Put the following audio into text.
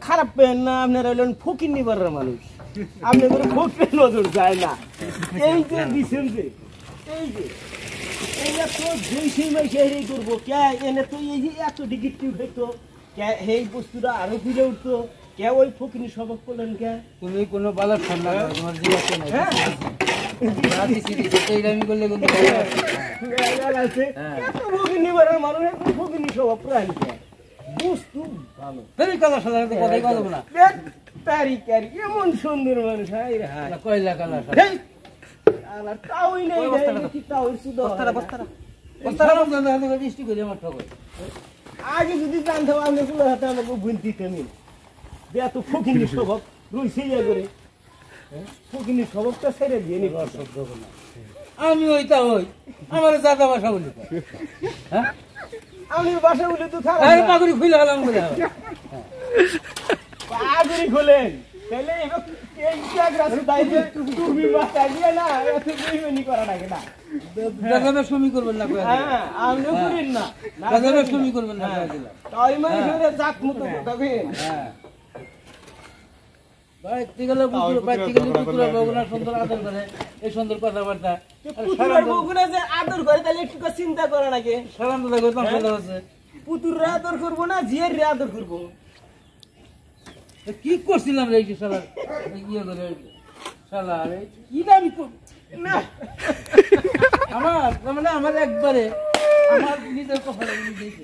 খারাপ পেন না আপনারা হলেন ফকির নিবার মানুষ আপনি করে ফকির নজর যায় না এই যে দিছেন যে এই যে এইটা তো যেই সেই সেই করবো কে এনে তো এই যে এত ডিগিটিভ হইতো কে এই বস্তুটা আরো ফিরে উঠতো কে ওই ফকিনি স্বভাব করলেন কে তুমি কোনো বালার ঠান্ডা তোমার জিজ্ঞাসা নাই আমি করলে কিন্তু ফকির নিবার মানুষ ফকিনি স্বভাব প্রায় বস্তু ভালো কালার সাধারণত কথাই কথা না তারি ক্যারি এমন সুন্দর মানুষ হাই রে হাই কয়লা কালার আর তাওই নেই কি তাওই শুধু বস্তারা দৃষ্টি করে আমার ঠক আগে যদি জানতাম আপনি পুরো হাতে আমাকে ভুল দিতেন যে এত ফকিনি স্বভাব রুইছে ইয়া করে ফকিনি স্বভাবটা ছেড়ে দিয়ে নি আমি ওইটা ওই আমার দাদা বাসা বলি হ্যাঁ আমি বাসা বলে তো খারাপ আরে পাগড়ি খুলে গেলাম বলে পাগড়ি খুলেন তাহলে এবার এই জায়গা দাইতে তুমি মাথা দিয়ে না এত বেইমানি করা লাগে না দাদা সুমি করবেন না হ্যাঁ আপনি করেন না দাদা সুমি করবেন না তাই মানে ধরে জাত মতো কথা কইেন হ্যাঁ বাইতে গেলে পুতুরা বগুনা সুন্দর আদর করে এই সুন্দর কথাবার্তা পুতুরা বগুনা যে আদর করে তাহলে একটু চিন্তা করে নাকি সালাম দাদা কইতাম ভালো আছে পুতুরা আদর করব না জিয়ার রে আদর করব কি করছিলাম রে কি শালা ইয়ে করে শালা রে কি আমি না আমার মানে আমার একবারে আমার নিজের কথা দিয়েছে